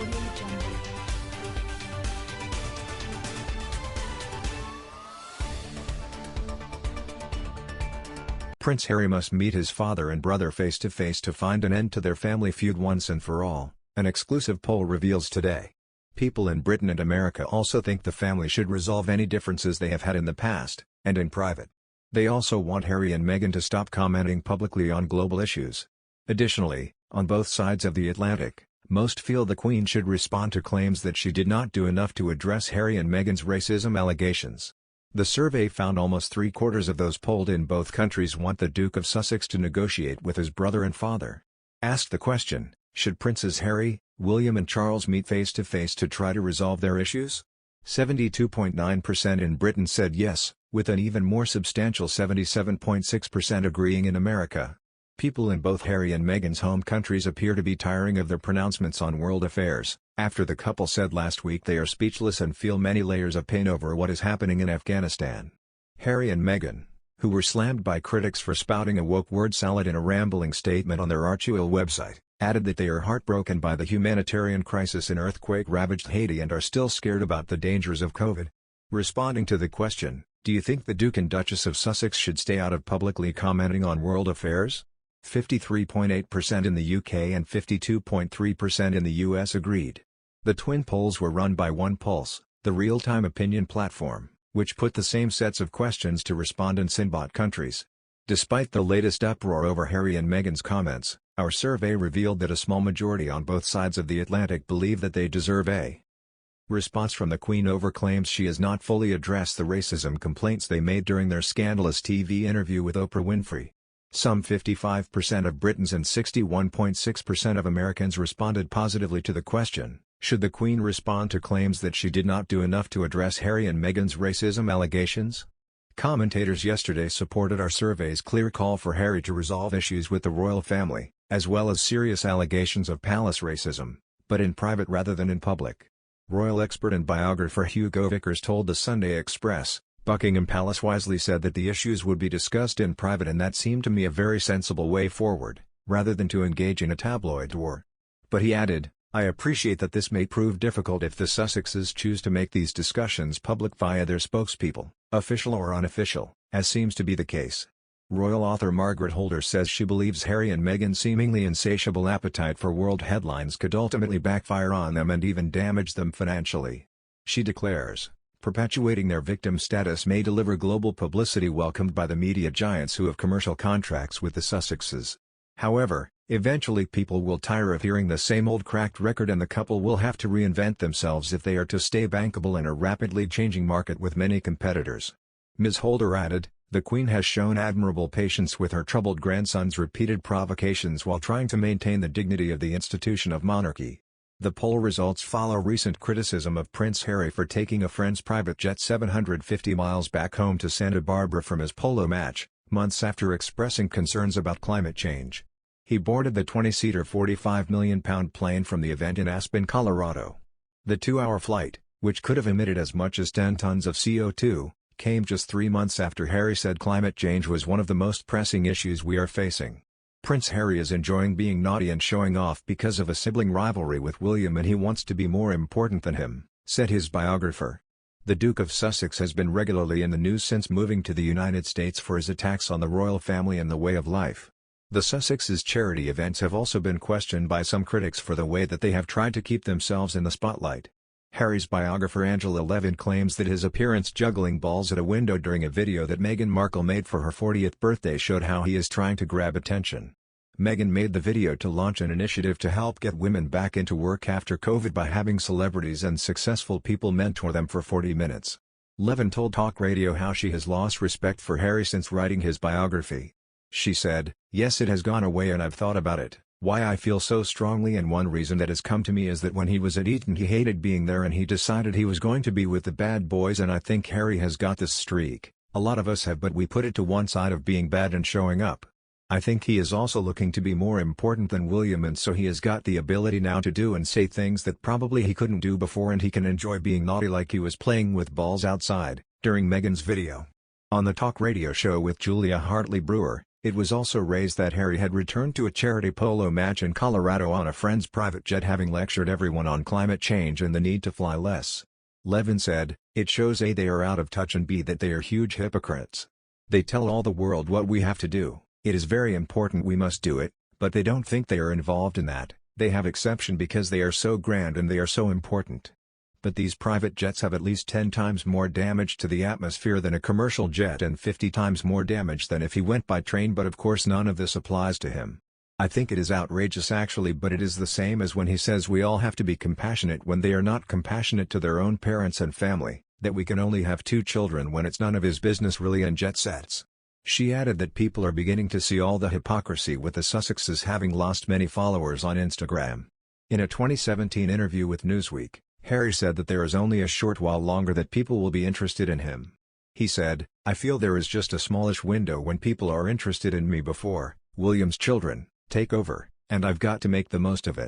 Audio Jungle. Prince Harry must meet his father and brother face-to-face to find an end to their family feud once and for all, an exclusive poll reveals today. People in Britain and America also think the family should resolve any differences they have had in the past, and in private. They also want Harry and Meghan to stop commenting publicly on global issues. Additionally, on both sides of the Atlantic, most feel the Queen should respond to claims that she did not do enough to address Harry and Meghan's racism allegations. The survey found almost three-quarters of those polled in both countries want the Duke of Sussex to negotiate with his brother and father. Asked the question, should Princes Harry, William and Charles meet face-to-face to try to resolve their issues? 72.9% in Britain said yes, with an even more substantial 77.6% agreeing in America. People in both Harry and Meghan's home countries appear to be tiring of their pronouncements on world affairs, after the couple said last week they are speechless and feel many layers of pain over what is happening in Afghanistan. Harry and Meghan, who were slammed by critics for spouting a woke word salad in a rambling statement on their Archie website, added that they are heartbroken by the humanitarian crisis in earthquake-ravaged Haiti and are still scared about the dangers of COVID. Responding to the question, do you think the Duke and Duchess of Sussex should stay out of publicly commenting on world affairs? 53.8% in the UK and 52.3% in the US agreed. The twin polls were run by OnePulse, the real-time opinion platform, which put the same sets of questions to respondents in both countries. Despite the latest uproar over Harry and Meghan's comments, our survey revealed that a small majority on both sides of the Atlantic believe that they deserve a response from the Queen over claims she has not fully addressed the racism complaints they made during their scandalous TV interview with Oprah Winfrey. Some 55% of Britons and 61.6% of Americans responded positively to the question, should the Queen respond to claims that she did not do enough to address Harry and Meghan's racism allegations? Commentators yesterday supported our survey's clear call for Harry to resolve issues with the royal family, as well as serious allegations of palace racism, but in private rather than in public. Royal expert and biographer Hugo Vickers told the Sunday Express, Buckingham Palace wisely said that the issues would be discussed in private, and that seemed to me a very sensible way forward, rather than to engage in a tabloid war. But he added, I appreciate that this may prove difficult if the Sussexes choose to make these discussions public via their spokespeople, official or unofficial, as seems to be the case. Royal author Margaret Holder says she believes Harry and Meghan's seemingly insatiable appetite for world headlines could ultimately backfire on them and even damage them financially. She declares, perpetuating their victim status may deliver global publicity welcomed by the media giants who have commercial contracts with the Sussexes. However, eventually people will tire of hearing the same old cracked record, and the couple will have to reinvent themselves if they are to stay bankable in a rapidly changing market with many competitors. Ms. Holder added, the Queen has shown admirable patience with her troubled grandson's repeated provocations while trying to maintain the dignity of the institution of monarchy. The poll results follow recent criticism of Prince Harry for taking a friend's private jet 750 miles back home to Santa Barbara from his polo match, months after expressing concerns about climate change. He boarded the 20-seater £45 million plane from the event in Aspen, Colorado. The 2-hour flight, which could have emitted as much as 10 tons of CO2, came just 3 months after Harry said climate change was one of the most pressing issues we are facing. Prince Harry is enjoying being naughty and showing off because of a sibling rivalry with William, and he wants to be more important than him, said his biographer. The Duke of Sussex has been regularly in the news since moving to the United States for his attacks on the royal family and the way of life. The Sussexes' charity events have also been questioned by some critics for the way that they have tried to keep themselves in the spotlight. Harry's biographer Angela Levin claims that his appearance juggling balls at a window during a video that Meghan Markle made for her 40th birthday showed how he is trying to grab attention. Meghan made the video to launch an initiative to help get women back into work after COVID by having celebrities and successful people mentor them for 40 minutes. Levin told Talk Radio how she has lost respect for Harry since writing his biography. She said, yes, it has gone away and I've thought about it, why I feel so strongly, and one reason that has come to me is that when he was at Eton he hated being there and he decided he was going to be with the bad boys, and I think Harry has got this streak, a lot of us have, but we put it to one side of being bad and showing up. I think he is also looking to be more important than William, and so he has got the ability now to do and say things that probably he couldn't do before, and he can enjoy being naughty like he was playing with balls outside, during Meghan's video. On the Talk Radio show with Julia Hartley Brewer, It was also raised that Harry had returned to a charity polo match in Colorado on a friend's private jet, having lectured everyone on climate change and the need to fly less. Levin said, "It shows A, they are out of touch, and B, that they are huge hypocrites. They tell all the world what we have to do. It is very important, we must do it, but they don't think they are involved in that. They have exception because they are so grand and they are so important. But these private jets have at least 10 times more damage to the atmosphere than a commercial jet and 50 times more damage than if he went by train, but of course none of this applies to him. I think it is outrageous actually, but it is the same as when he says we all have to be compassionate when they are not compassionate to their own parents and family, that we can only have 2 children when it's none of his business really, and jet sets." She added that people are beginning to see all the hypocrisy, with the Sussexes having lost many followers on Instagram. In a 2017 interview with Newsweek, Harry said that there is only a short while longer that people will be interested in him. He said, "I feel there is just a smallish window when people are interested in me before William's children take over, and I've got to make the most of it."